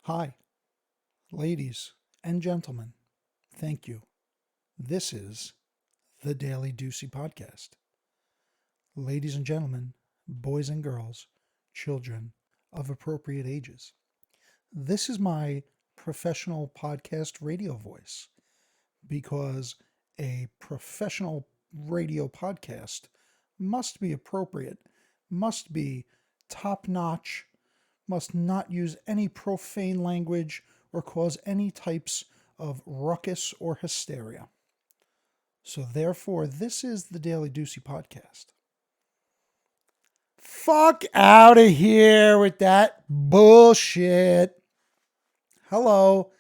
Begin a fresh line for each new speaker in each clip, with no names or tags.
Hi, ladies and gentlemen. Thank you. This is the Daily Deucey Podcast. Ladies and gentlemen, boys and girls, children of appropriate ages. This is my professional podcast radio voice because a professional radio podcast must be appropriate, must be top notch, must not use any profane language or cause any types of ruckus or hysteria. So therefore, this is the Daily Deucey Podcast. Fuck out of here with that bullshit. Hello.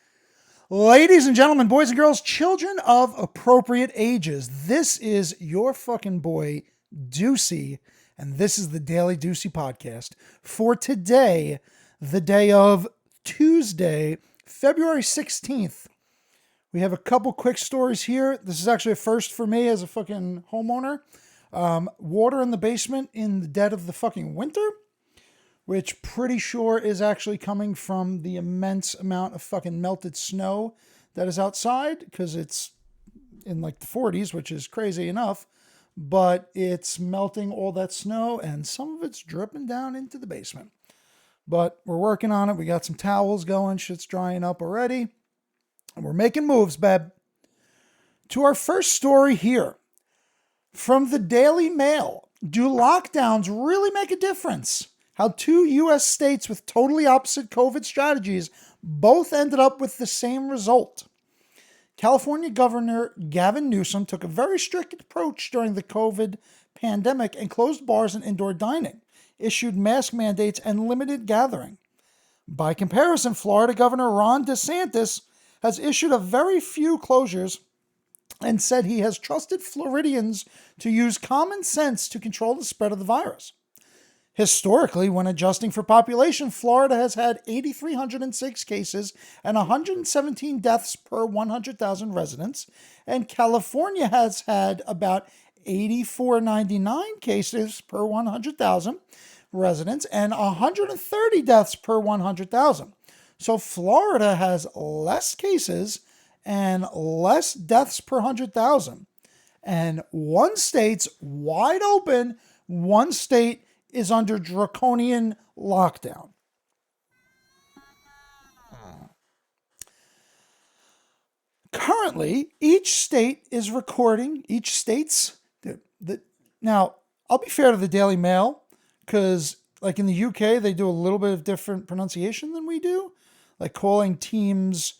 Ladies and gentlemen, boys and girls, children of appropriate ages. This is your fucking boy, Deucey, and this is the Daily Deucey Podcast for today, the day of Tuesday, February 16th. We have a couple quick stories here. This is actually a first for me as a fucking homeowner. Water in the basement in the dead of the fucking winter, which pretty sure is actually coming from the immense amount of fucking melted snow that is outside, because it's in like the 40s, which is crazy enough, but it's melting all that snow and some of it's dripping down into the basement. But we're working on it. We got some towels going. Shit's drying up already. And we're making moves, babe. To our first story here. From the Daily Mail. Do lockdowns really make a difference? How two U.S. states with totally opposite COVID strategies both ended up with the same result. California Governor Gavin Newsom took a very strict approach during the COVID pandemic and closed bars and indoor dining, issued mask mandates, and limited gathering. By comparison, Florida Governor Ron DeSantis has issued a very few closures and said he has trusted Floridians to use common sense to control the spread of the virus. Historically, when adjusting for population, Florida has had 8,306 cases and 117 deaths per 100,000 residents, and California has had about 8,499 cases per 100,000 residents and 130 deaths per 100,000. So Florida has less cases and less deaths per 100,000. And one state's wide open, one state is under draconian lockdown. Currently, each state's, now, I'll be fair to the Daily Mail, because like in the UK, they do a little bit of different pronunciation than we do. Like calling teams,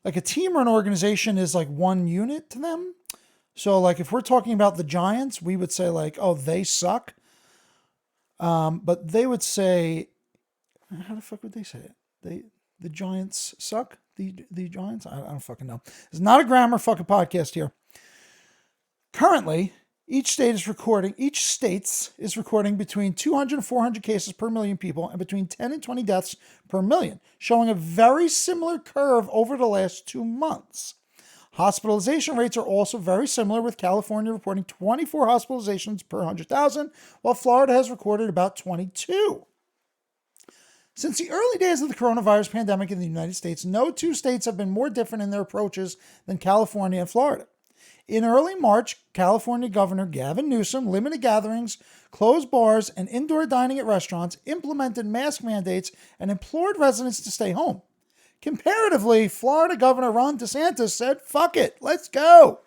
like a team or an organization is like one unit to them. So like if we're talking about the Giants, we would say like, oh, they suck. But they would say, how the fuck would they say it? The Giants suck? The Giants? I don't fucking know. It's not a grammar fucking podcast here. Currently, each state's recording between 200 and 400 cases per million people and between 10 and 20 deaths per million, showing a very similar curve over the last 2 months. Hospitalization rates are also very similar, with California reporting 24 hospitalizations per 100,000, while Florida has recorded about 22. Since the early days of the coronavirus pandemic in the United States, no two states have been more different in their approaches than California and Florida. In early March, California Governor Gavin Newsom limited gatherings, closed bars, and indoor dining at restaurants, implemented mask mandates, and implored residents to stay home. Comparatively, Florida Governor Ron DeSantis said, fuck it, let's go.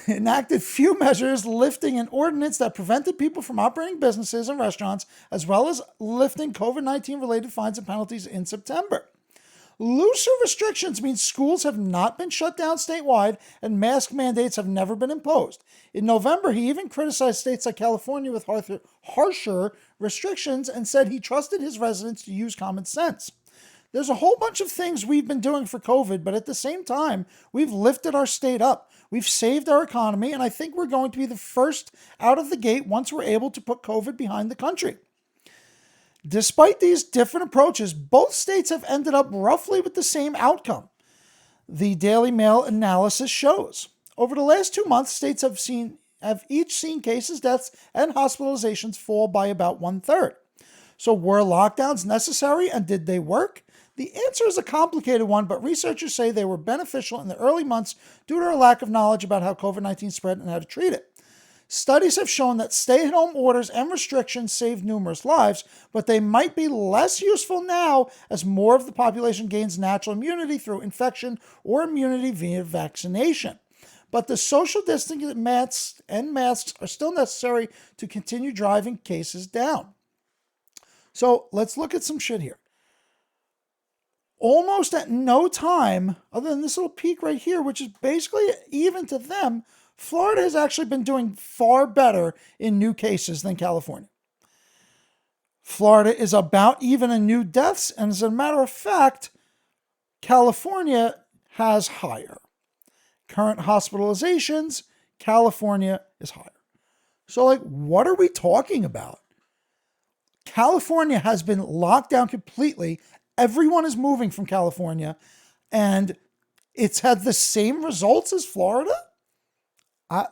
Enacted few measures, lifting an ordinance that prevented people from operating businesses and restaurants, as well as lifting COVID-19 related fines and penalties in September. Looser restrictions mean schools have not been shut down statewide and mask mandates have never been imposed. In November, he even criticized states like California with harsher restrictions and said he trusted his residents to use common sense. There's a whole bunch of things we've been doing for COVID, but at the same time, we've lifted our state up. We've saved our economy, and I think we're going to be the first out of the gate once we're able to put COVID behind the country. Despite these different approaches, both states have ended up roughly with the same outcome. The Daily Mail analysis shows. Over the last 2 months, states have each seen cases, deaths, and hospitalizations fall by about 1/3. So were lockdowns necessary, and did they work? The answer is a complicated one, but researchers say they were beneficial in the early months due to our lack of knowledge about how COVID-19 spread and how to treat it. Studies have shown that stay-at-home orders and restrictions saved numerous lives, but they might be less useful now as more of the population gains natural immunity through infection or immunity via vaccination. But the social distancing and masks are still necessary to continue driving cases down. So let's look at some shit here. Almost at no time, other than this little peak right here, which is basically even to them, Florida has actually been doing far better in new cases than California. Florida is about even in new deaths, and as a matter of fact, California has higher. Current hospitalizations, California is higher. So, like, what are we talking about? California has been locked down completely. Everyone is moving from California, and it's had the same results as Florida. I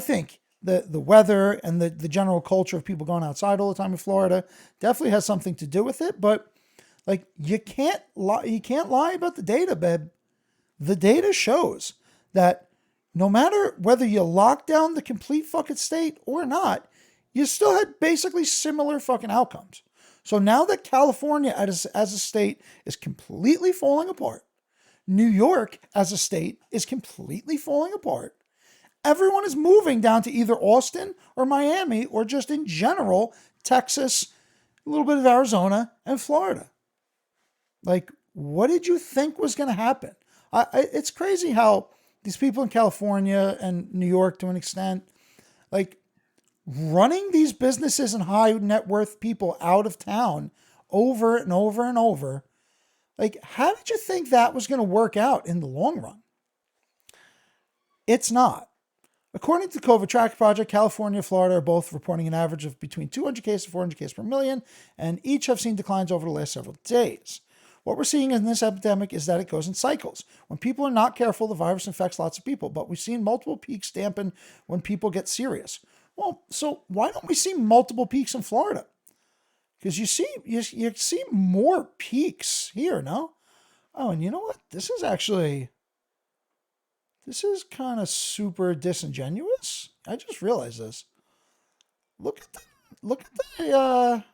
think the weather and the general culture of people going outside all the time in Florida definitely has something to do with it. But like, you can't lie about the data, babe. The data shows that no matter whether you lock down the complete fucking state or not, you still had basically similar fucking outcomes. So now that California as a state is completely falling apart, New York as a state is completely falling apart, everyone is moving down to either Austin or Miami or just in general, Texas, a little bit of Arizona and Florida. Like, what did you think was going to happen? It's crazy how these people in California and New York, to an extent, like, running these businesses and high net worth people out of town over and over and over. Like, how did you think that was going to work out in the long run? It's not. According to the COVID Tracker Project, California and Florida are both reporting an average of between 200 cases and 400 cases per million, and each have seen declines over the last several days. What we're seeing in this epidemic is that it goes in cycles. When people are not careful, the virus infects lots of people, but we've seen multiple peaks dampen when people get serious. Well, so why don't we see multiple peaks in Florida? Because you see more peaks here, no? Oh, and you know what? This is kind of super disingenuous. I just realized this. Look at the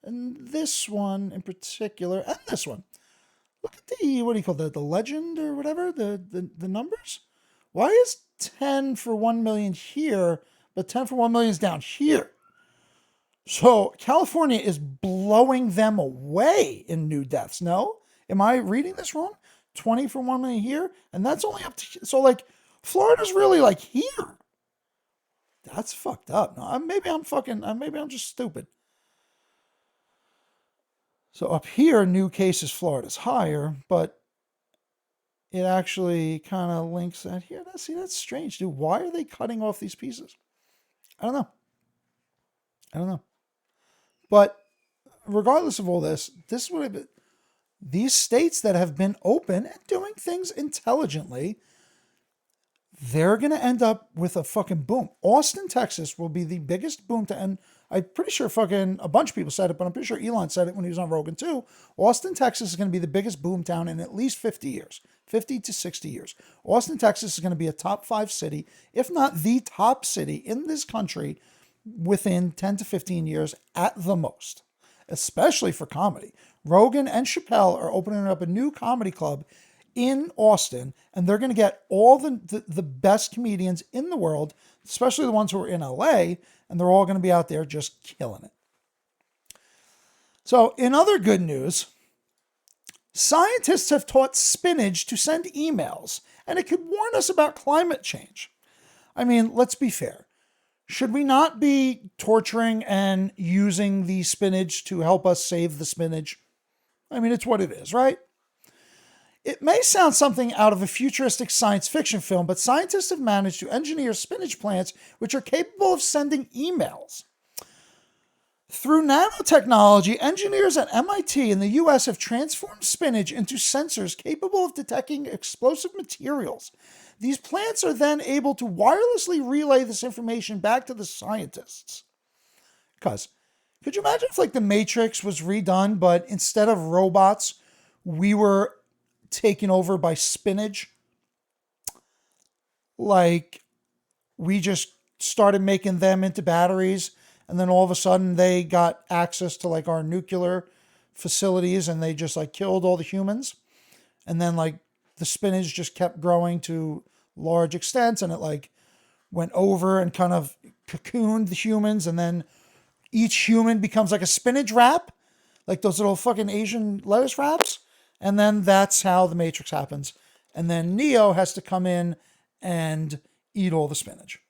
and this one in particular, and this one. Look at the, what do you call the legend or whatever, the numbers? Why is 10 for 1 million here, but 10 for 1 million is down here? So California is blowing them away in new deaths. No? Am I reading this wrong? 20 for 1 million here, and that's only up to, so like, Florida's really like here. That's fucked up. No, maybe I'm just stupid. So up here, new cases, Florida's higher, but it actually kind of links that here. That's strange, dude. Why are they cutting off these pieces? I don't know. But regardless of all this is what these states that have been open and doing things intelligently, they're going to end up with a fucking boom. Austin, Texas will be the biggest boom to end. I'm pretty sure fucking a bunch of people said it, but I'm pretty sure Elon said it when he was on Rogan too. Austin, Texas is going to be the biggest boom town in at least 50 years, 50 to 60 years. Austin, Texas is going to be a top 5 city, if not the top city in this country within 10 to 15 years at the most, especially for comedy. Rogan and Chappelle are opening up a new comedy club in Austin, and they're going to get all the best comedians in the world, especially the ones who are in LA, and they're all going to be out there just killing it. So, in other good news, scientists have taught Spinach to send emails, and it could warn us about climate change. I mean, let's be fair. Should we not be torturing and using the spinach to help us save the spinach? I mean, it's what it is, right? It may sound something out of a futuristic science fiction film, but scientists have managed to engineer spinach plants which are capable of sending emails. Through nanotechnology, engineers at MIT in the US have transformed spinach into sensors capable of detecting explosive materials. These plants are then able to wirelessly relay this information back to the scientists. Because Could you imagine if like the Matrix was redone, but instead of robots, we were taken over by spinach? Like we just started making them into batteries, and then all of a sudden they got access to like our nuclear facilities, and they just like killed all the humans. And then like the spinach just kept growing to large extents, and it like went over and kind of cocooned the humans, and then each human becomes like a spinach wrap, like those little fucking Asian lettuce wraps. And then that's how the Matrix happens. And then Neo has to come in and eat all the spinach.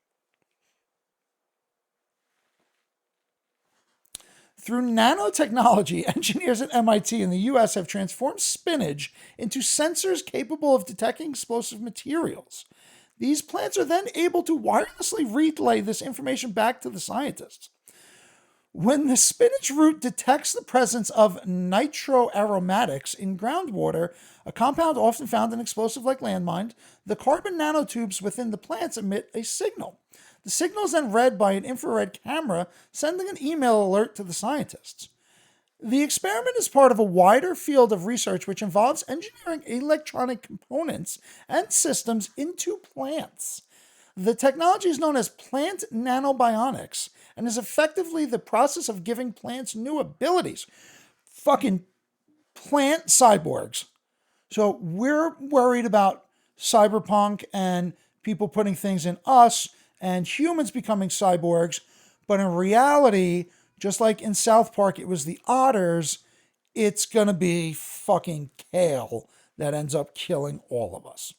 Through nanotechnology, engineers at MIT in the US have transformed spinach into sensors capable of detecting explosive materials. These plants are then able to wirelessly relay this information back to the scientists. When the spinach root detects the presence of nitroaromatics in groundwater, a compound often found in explosive like landmines, the carbon nanotubes within the plants emit a signal. The signal is then read by an infrared camera, sending an email alert to the scientists. The experiment is part of a wider field of research which involves engineering electronic components and systems into plants. The technology is known as plant nanobionics and is effectively the process of giving plants new abilities. Fucking plant cyborgs. So we're worried about cyberpunk and people putting things in us and humans becoming cyborgs. But in reality, just like in South Park, it was the otters, it's going to be fucking kale that ends up killing all of us.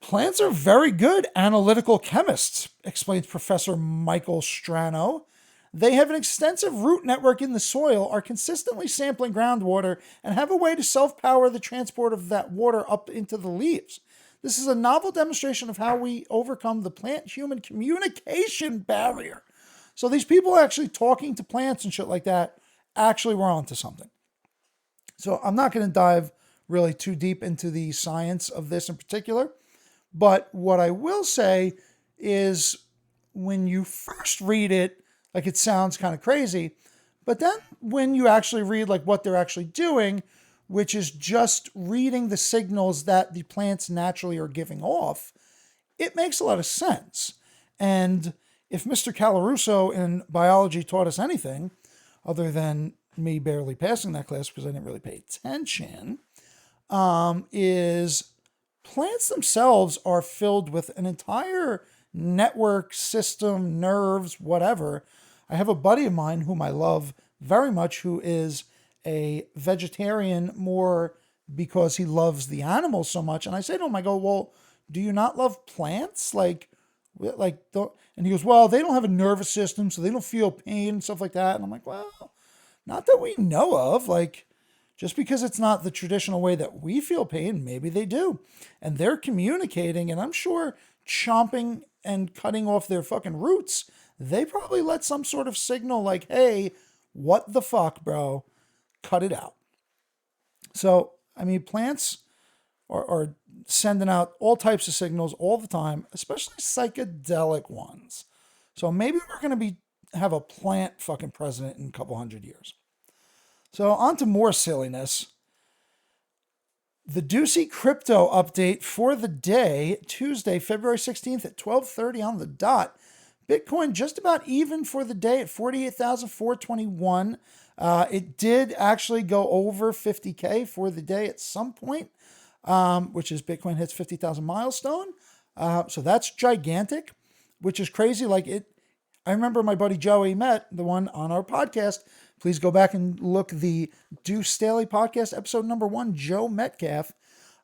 Plants are very good analytical chemists, explains Professor Michael Strano. They have an extensive root network in the soil, are consistently sampling groundwater, and have a way to self-power the transport of that water up into the leaves. This is a novel demonstration of how we overcome the plant-human communication barrier. So these people actually talking to plants and shit like that actually were onto something. So I'm not going to dive really too deep into the science of this in particular. But what I will say is when you first read it, like it sounds kind of crazy. But then when you actually read like what they're actually doing, which is just reading the signals that the plants naturally are giving off, it makes a lot of sense. And if Mr. Calaruso in biology taught us anything, other than me barely passing that class because I didn't really pay attention, is plants themselves are filled with an entire network, system, nerves, whatever. I have a buddy of mine whom I love very much who is a vegetarian more because he loves the animals so much. And I say to him, I go, well, do you not love plants? Don't, and he goes, well, they don't have a nervous system, so they don't feel pain and stuff like that. And I'm like, well, not that we know of. Like, just because it's not the traditional way that we feel pain, maybe they do. And they're communicating, and I'm sure chomping and cutting off their fucking roots, they probably let some sort of signal like, hey, what the fuck, bro? Cut it out. So, I mean, plants are sending out all types of signals all the time, especially psychedelic ones. So maybe we're going to have a plant fucking president in a couple hundred years. So on to more silliness. The Deucey crypto update for the day, Tuesday, February 16th at 12:30 on the dot. Bitcoin just about even for the day at 48,421. It did actually go over 50K for the day at some point, which is Bitcoin hits 50,000 milestone. So that's gigantic, which is crazy. I remember my buddy Joey Met, the one on our podcast. Please go back and look the Deuce Daily podcast, episode number 1, Joe Metcalf.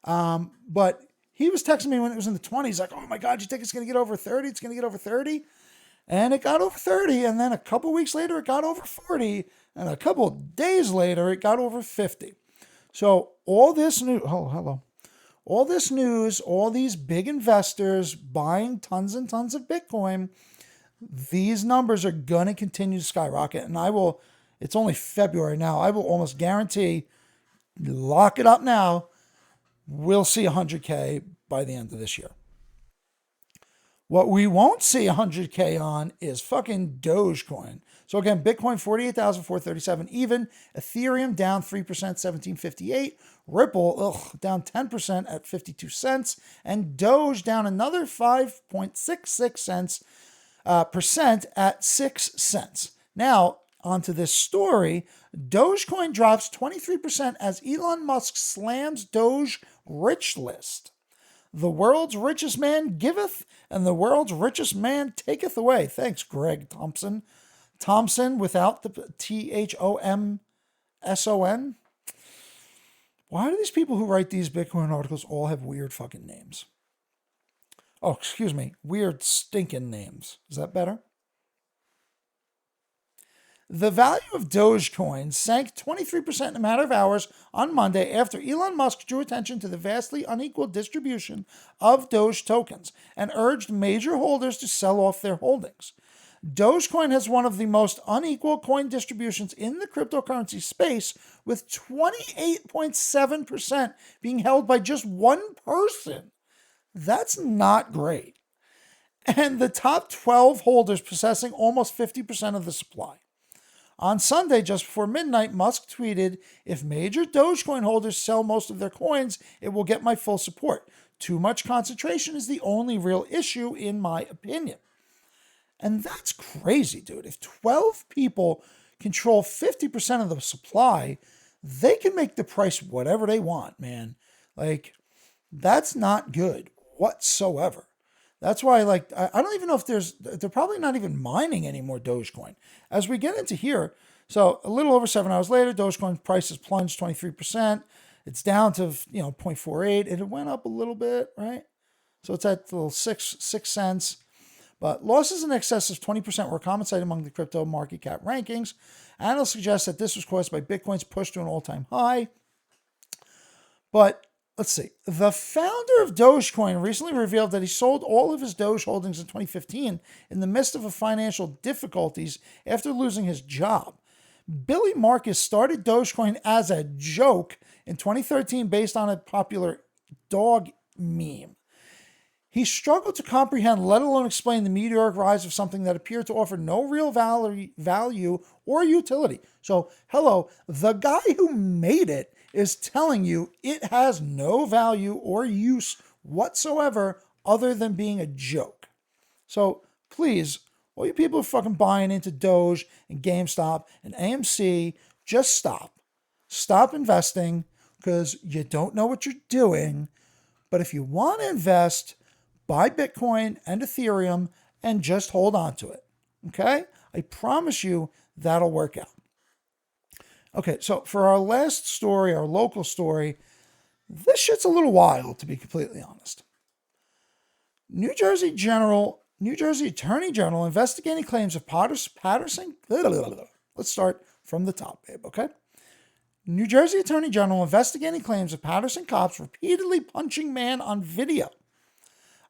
But he was texting me when it was in the 20s, like, oh my God, you think it's going to get over 30? It's going to get over 30. And it got over 30. And then a couple weeks later, it got over 40. And a couple of days later, it got over 50. So all this news, all this news, all these big investors buying tons and tons of Bitcoin, these numbers are going to continue to skyrocket. And it's only February now. I will almost guarantee, lock it up now, we'll see 100K by the end of this year. What we won't see 100K on is fucking Dogecoin. So again, Bitcoin 48,437 even, Ethereum down 3%, 1758, Ripple down 10% at 52 cents, and Doge down another 5.66 cents percent at 6 cents. Now, onto this story, Dogecoin drops 23% as Elon Musk slams Doge rich list. The world's richest man giveth, and the world's richest man taketh away. Thanks, Greg Thompson. Thompson without the Thomson. Why do these people who write these Bitcoin articles all have weird fucking names? Oh, excuse me. Weird stinking names. Is that better? The value of Dogecoin sank 23% in a matter of hours on Monday after Elon Musk drew attention to the vastly unequal distribution of Doge tokens and urged major holders to sell off their holdings. Dogecoin has one of the most unequal coin distributions in the cryptocurrency space, with 28.7% being held by just one person. That's not great. And the top 12 holders possessing almost 50% of the supply. On Sunday, just before midnight, Musk tweeted, "If major Dogecoin holders sell most of their coins, it will get my full support. Too much concentration is the only real issue, in my opinion." And that's crazy, dude. If 12 people control 50% of the supply, they can make the price whatever they want, man. Like, that's not good whatsoever. That's why, like, I don't even know if they're probably not even mining any more Dogecoin. As we get into here, so a little over 7 hours later, Dogecoin prices plunged 23%. It's down to, 0.48. It went up a little bit, right? So it's at a little 6 cents. But losses in excess of 20% were a common sight among the crypto market cap rankings. Analysts suggest that this was caused by Bitcoin's push to an all-time high. But let's see. The founder of Dogecoin recently revealed that he sold all of his Doge holdings in 2015 in the midst of financial difficulties after losing his job. Billy Marcus started Dogecoin as a joke in 2013 based on a popular dog meme. He struggled to comprehend, let alone explain, the meteoric rise of something that appeared to offer no real value or utility. So, hello, the guy who made it is telling you it has no value or use whatsoever other than being a joke. So, please, all you people who are fucking buying into Doge and GameStop and AMC, just stop. Stop investing because you don't know what you're doing. But if you want to invest, buy Bitcoin and Ethereum and just hold on to it. Okay? I promise you that'll work out. Okay, so for our last story, our local story, this shit's a little wild, to be completely honest. New Jersey Attorney General investigating claims of Paterson. Let's start from the top, babe, okay? New Jersey Attorney General investigating claims of Paterson cops repeatedly punching man on video.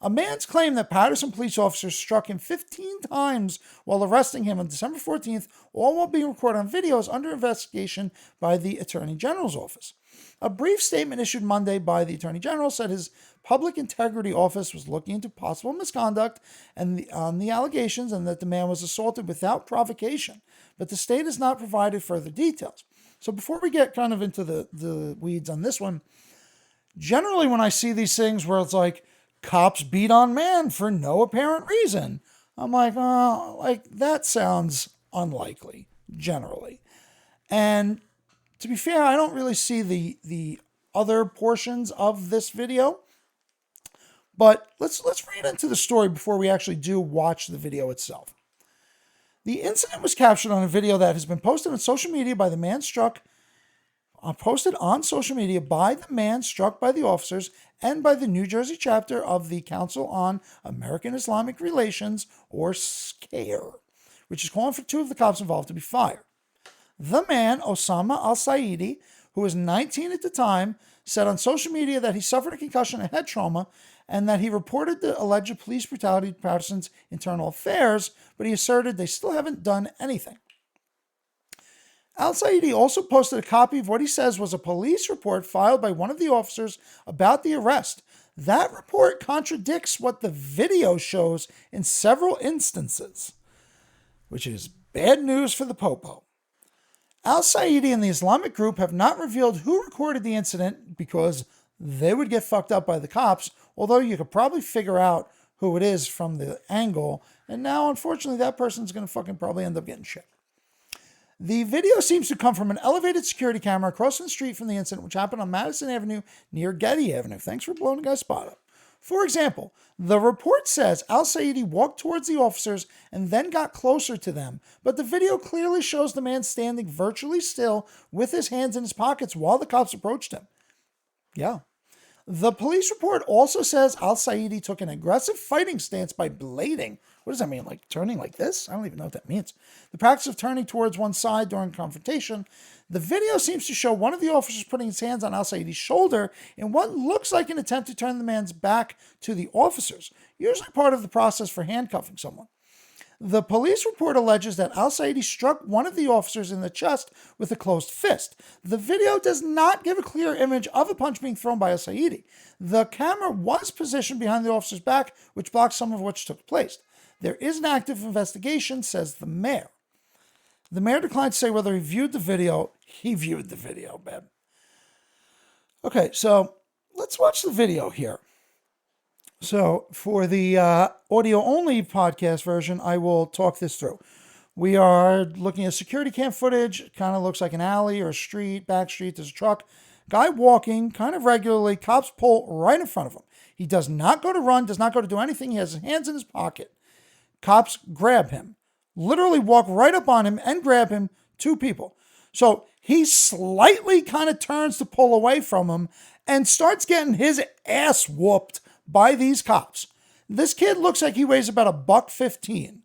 A man's claim that Paterson police officers struck him 15 times while arresting him on December 14th, all while being recorded on video, is under investigation by the Attorney General's office. A brief statement issued Monday by the Attorney General said his Public Integrity Office was looking into possible misconduct on the allegations and that the man was assaulted without provocation, but the state has not provided further details. So before we get kind of into the weeds on this one, generally when I see these things where it's like, cops beat on man for no apparent reason, I'm like, oh, like that sounds unlikely, generally. And to be fair, I don't really see the other portions of this video. But let's read into the story before we actually do watch the video itself. The incident was captured on a video that has been posted on social media by the man struck by the officers and by the New Jersey chapter of the Council on American Islamic Relations, or SCARE, which is calling for 2 of the cops involved to be fired. The man, Osama al-Saidi, who was 19 at the time, said on social media that he suffered a concussion and head trauma, and that he reported the alleged police brutality to Paterson's internal affairs, but he asserted they still haven't done anything. Al-Saidi also posted a copy of what he says was a police report filed by one of the officers about the arrest. That report contradicts what the video shows in several instances, which is Bad news for the Popo. Al-Saidi and the Islamic group have not revealed who recorded the incident because they would get fucked up by the cops, although you could probably figure out who it is from the angle, and now, unfortunately, that person's going to fucking probably end up getting shit. The video seems to come from an elevated security camera across the street from the incident, which happened on Madison Avenue near Getty Avenue. Thanks for blowing the guy's spot up. For example, the report says Al-Saidi walked towards the officers and then got closer to them, but the video clearly shows the man standing virtually still with his hands in his pockets while the cops approached him. Yeah. The police report also says Al-Saidi took an aggressive fighting stance by blading. What does that mean? Like turning like this? I don't even know what that means. The practice of turning towards one side during confrontation. The video seems to show one of the officers putting his hands on Al-Saidi's shoulder in what looks like an attempt to turn the man's back to the officers, usually part of the process for handcuffing someone. The police report alleges that Al-Saidi struck one of the officers in the chest with a closed fist. The video does not give a clear image of a punch being thrown by Al-Saidi. The camera was positioned behind the officer's back, which blocks some of which took place. There is an active investigation, says the mayor. The mayor declined to say whether he viewed the video. He viewed the video, babe. Okay, so let's watch the video here. So for the audio-only podcast version, I will talk this through. We are looking at security cam footage. It kind of looks like an alley or a street, back street. There's a truck. Guy walking kind of regularly. Cops pull right in front of him. He does not go to run, does not go to do anything. He has his hands in his pocket. Cops grab him. Literally walk right up on him and grab him. 2 people. So he slightly kind of turns to pull away from him and starts getting his ass whooped by these cops. This kid looks like he weighs about $115.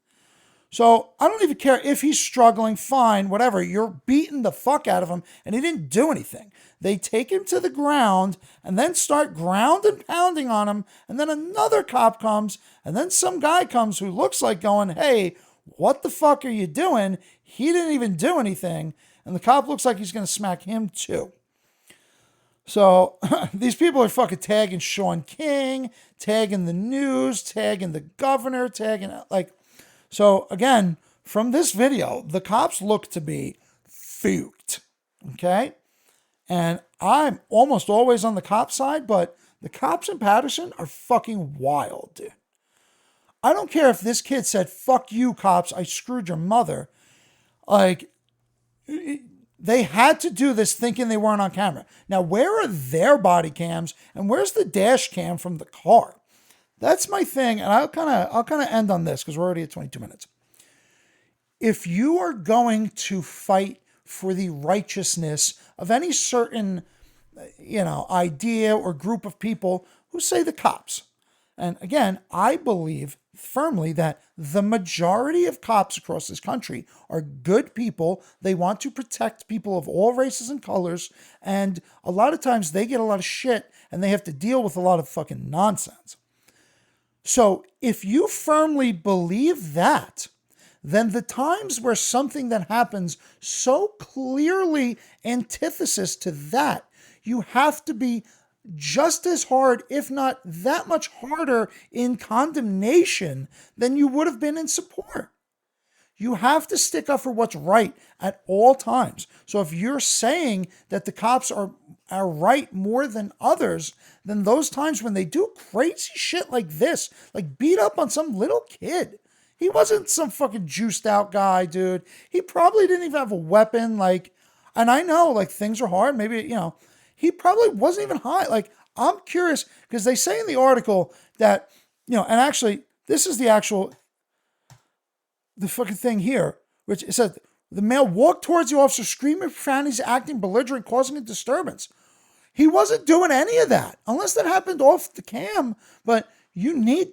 So I don't even care if he's struggling, fine, whatever. You're beating the fuck out of him and he didn't do anything. They take him to the ground and then start ground and pounding on him. And then another cop comes and then some guy comes who looks like going, hey, what the fuck are you doing? He didn't even do anything. And the cop looks like he's going to smack him too. So these people are fucking tagging Sean King, tagging the news, tagging the governor, tagging like. So again, from this video, the cops look to be fucked. Okay, and I'm almost always on the cop side, but the cops in Paterson are fucking wild, dude. I don't care if this kid said, "Fuck you, cops! I screwed your mother." Like. They had to do this thinking they weren't on camera. Now, where are their body cams and where's the dash cam from the car? That's my thing, and I'll kind of end on this because we're already at 22 minutes. If you are going to fight for the righteousness of any certain, idea or group of people, who say the cops. And again, I believe firmly that the majority of cops across this country are good people. They want to protect people of all races and colors. And a lot of times they get a lot of shit and they have to deal with a lot of fucking nonsense. So if you firmly believe that, then the times where something that happens so clearly antithesis to that, you have to be just as hard, if not that much harder in condemnation than you would have been in support. You have to stick up for what's right at all times. So if you're saying that the cops are right more than others, then those times when they do crazy shit like this, like beat up on some little kid. He wasn't some fucking juiced out guy, dude. He probably didn't even have a weapon. And I know things are hard. Maybe, he probably wasn't even high. I'm curious because they say in the article that, and actually this is the fucking thing here, which it says the male walked towards the officer screaming profanities, acting belligerent, causing a disturbance. He wasn't doing any of that unless that happened off the cam. But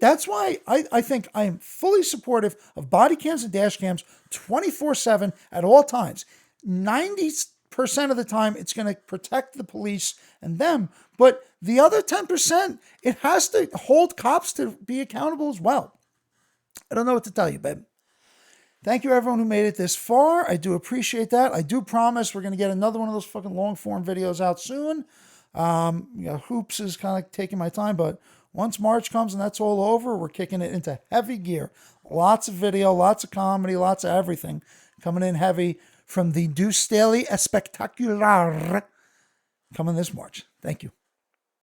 that's why I think I am fully supportive of body cams and dash cams 24/7 at all times. 90% of the time, it's going to protect the police and them. But the other 10%, it has to hold cops to be accountable as well. I don't know what to tell you, babe. Thank you, everyone who made it this far. I do appreciate that. I do promise we're going to get another one of those fucking long-form videos out soon. Hoops is kind of taking my time, but once March comes and that's all over, we're kicking it into heavy gear. Lots of video, lots of comedy, lots of everything. coming in heavy from the Deucey Espectacular coming this March. Thank you.